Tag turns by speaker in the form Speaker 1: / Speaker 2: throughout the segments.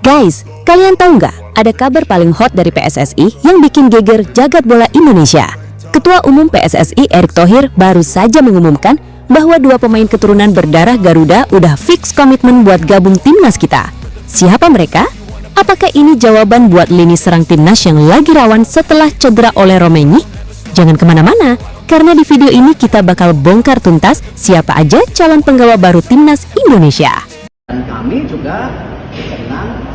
Speaker 1: Guys, kalian tahu nggak ada kabar paling hot dari PSSI yang bikin geger jagat bola Indonesia? Ketua Umum PSSI Erick Thohir baru saja mengumumkan bahwa 2 pemain keturunan berdarah Garuda udah fix komitmen buat gabung timnas kita. Siapa mereka? Apakah ini jawaban buat lini serang timnas yang lagi rawan setelah cedera oleh Romeni? Jangan kemana-mana, karena di video ini kita bakal bongkar tuntas siapa aja calon penggawa baru timnas Indonesia.
Speaker 2: Dan kami juga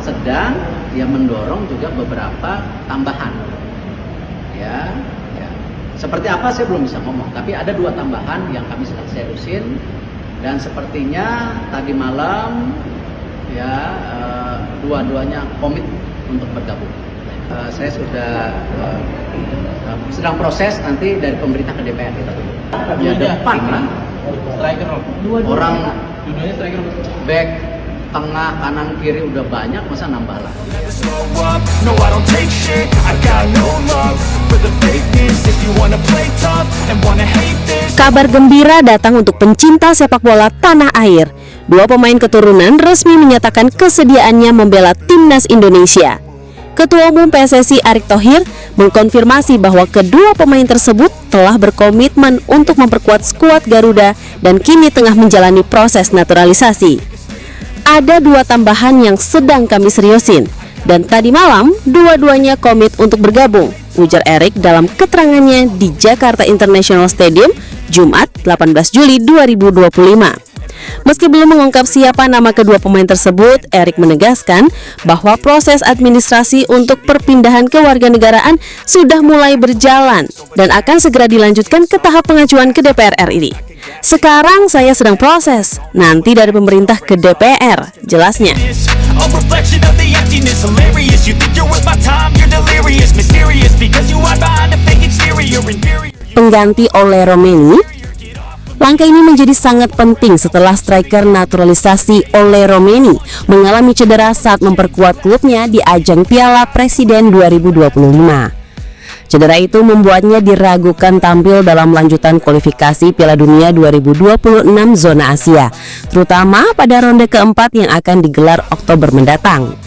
Speaker 2: sedang mendorong juga beberapa tambahan. Ya. Seperti apa saya belum bisa ngomong, tapi ada 2 tambahan yang kami sedang seriusin dan sepertinya tadi malam dua-duanya komit untuk bergabung. Saya sudah sedang proses nanti dari pemerintah ke DPR kita tunggu. Ya depan lah.
Speaker 3: Striker
Speaker 2: orang
Speaker 3: dua-duanya striker
Speaker 2: back, tengah, kanan, kiri udah banyak, masa nambah lah.
Speaker 1: Kabar gembira datang untuk pencinta sepak bola tanah air. 2 pemain keturunan resmi menyatakan kesediaannya membela timnas Indonesia. Ketua Umum PSSI Erick Thohir mengkonfirmasi bahwa kedua pemain tersebut telah berkomitmen untuk memperkuat skuad Garuda dan kini tengah menjalani proses naturalisasi. Ada 2 tambahan yang sedang kami seriusin, dan tadi malam dua-duanya komit untuk bergabung, ujar Erick dalam keterangannya di Jakarta International Stadium, Jumat 18 Juli 2025. Meski belum mengungkap siapa nama kedua pemain tersebut, Erick menegaskan bahwa proses administrasi untuk perpindahan kewarganegaraan sudah mulai berjalan dan akan segera dilanjutkan ke tahap pengajuan ke DPR RI. Sekarang saya sedang proses, nanti dari pemerintah ke DPR, jelasnya. Pengganti oleh Romeni. Langkah ini menjadi sangat penting setelah striker naturalisasi oleh Romeni mengalami cedera saat memperkuat klubnya di ajang Piala Presiden 2025. Cedera itu membuatnya diragukan tampil dalam lanjutan kualifikasi Piala Dunia 2026 zona Asia, terutama pada ronde keempat yang akan digelar Oktober mendatang.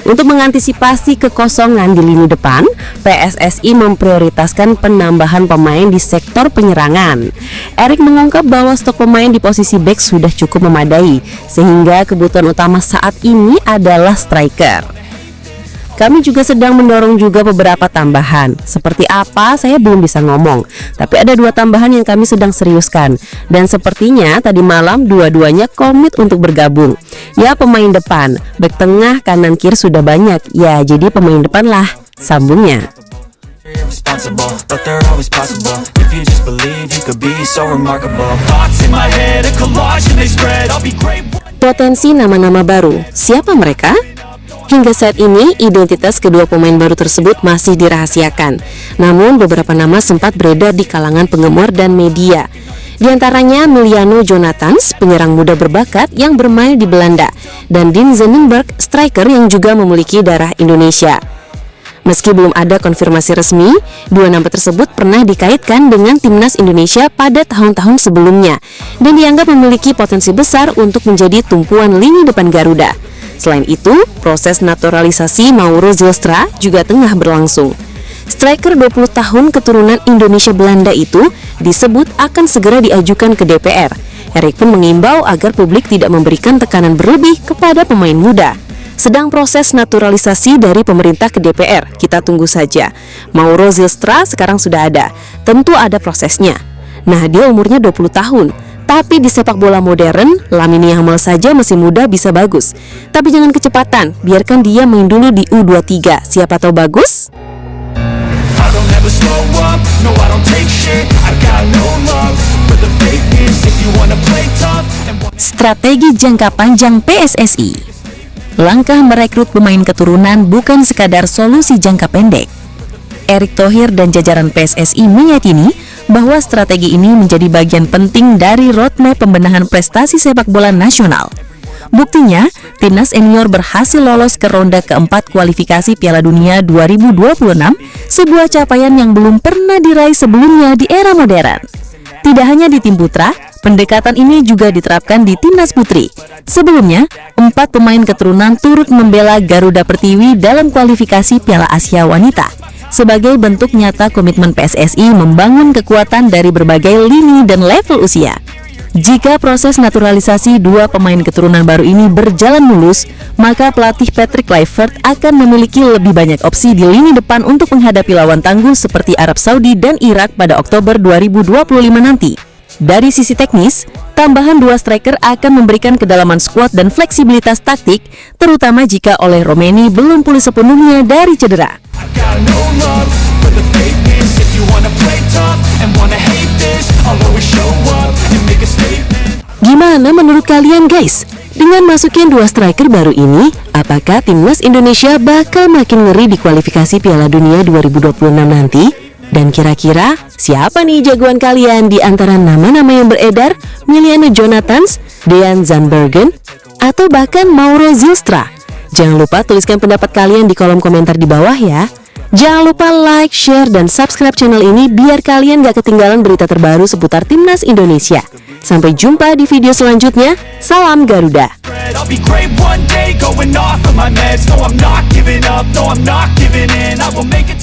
Speaker 1: Untuk mengantisipasi kekosongan di lini depan, PSSI memprioritaskan penambahan pemain di sektor penyerangan. Erick mengungkap bahwa stok pemain di posisi bek sudah cukup memadai, sehingga kebutuhan utama saat ini adalah striker. Kami juga sedang mendorong juga beberapa tambahan. Seperti apa saya belum bisa ngomong, tapi ada 2 tambahan yang kami sedang seriuskan. Dan sepertinya tadi malam dua-duanya komit untuk bergabung. Ya, pemain depan, bek tengah, kanan, kiri sudah banyak. Ya, jadi pemain depan lah, sambungnya. Potensi nama-nama baru, siapa mereka? Hingga saat ini, identitas kedua pemain baru tersebut masih dirahasiakan. Namun, beberapa nama sempat beredar di kalangan penggemar dan media. Di antaranya Miliano Jonathans, penyerang muda berbakat yang bermain di Belanda, dan Dean Zenenberg, striker yang juga memiliki darah Indonesia. Meski belum ada konfirmasi resmi, 2 nama tersebut pernah dikaitkan dengan timnas Indonesia pada tahun-tahun sebelumnya dan dianggap memiliki potensi besar untuk menjadi tumpuan lini depan Garuda. Selain itu, proses naturalisasi Mauro Zylstra juga tengah berlangsung. Striker 20 tahun keturunan Indonesia Belanda itu disebut akan segera diajukan ke DPR. Erick pun mengimbau agar publik tidak memberikan tekanan berlebih kepada pemain muda. Sedang proses naturalisasi dari pemerintah ke DPR, kita tunggu saja. Mauro Zylstra sekarang sudah ada, tentu ada prosesnya. Nah, dia umurnya 20 tahun. Tapi di sepak bola modern, Lamine Yamal saja masih muda bisa bagus. Tapi jangan kecepatan, biarkan dia main dulu di U23, siapa tahu bagus. Strategi jangka panjang PSSI. Langkah merekrut pemain keturunan bukan sekadar solusi jangka pendek. Erick Thohir dan jajaran PSSI meyakini bahwa strategi ini menjadi bagian penting dari roadmap pembenahan prestasi sepak bola nasional. Buktinya, timnas senior berhasil lolos ke ronde keempat kualifikasi Piala Dunia 2026, sebuah capaian yang belum pernah diraih sebelumnya di era modern. Tidak hanya di tim putra,
Speaker 4: Pendekatan ini juga diterapkan di Timnas Putri. Sebelumnya, 4 pemain keturunan turut membela Garuda Pertiwi dalam kualifikasi Piala Asia Wanita, sebagai bentuk nyata komitmen PSSI membangun kekuatan dari berbagai lini dan level usia. Jika proses naturalisasi 2 pemain keturunan baru ini berjalan mulus, maka pelatih Patrick Kluivert akan memiliki lebih banyak opsi di lini depan untuk menghadapi lawan tangguh seperti Arab Saudi dan Irak pada Oktober 2025 nanti. Dari sisi teknis, tambahan 2 striker akan memberikan kedalaman skuad dan fleksibilitas taktik, terutama jika Oleh Romeni belum pulih sepenuhnya dari cedera.
Speaker 1: Gimana menurut kalian guys? Dengan masukin 2 striker baru ini, apakah Timnas Indonesia bakal makin ngeri di kualifikasi Piala Dunia 2026 nanti? Dan kira-kira siapa nih jagoan kalian di antara nama-nama yang beredar? Miliano Jonathans, Dean Zandbergen, atau bahkan Mauro Zylstra? Jangan lupa tuliskan pendapat kalian di kolom komentar di bawah ya. Jangan lupa like, share, dan subscribe channel ini biar kalian gak ketinggalan berita terbaru seputar Timnas Indonesia. Sampai jumpa di video selanjutnya. Salam Garuda.
Speaker 5: I'll be great one day, going off of my meds. No, I'm not giving up, no, I'm not giving in. I will make it.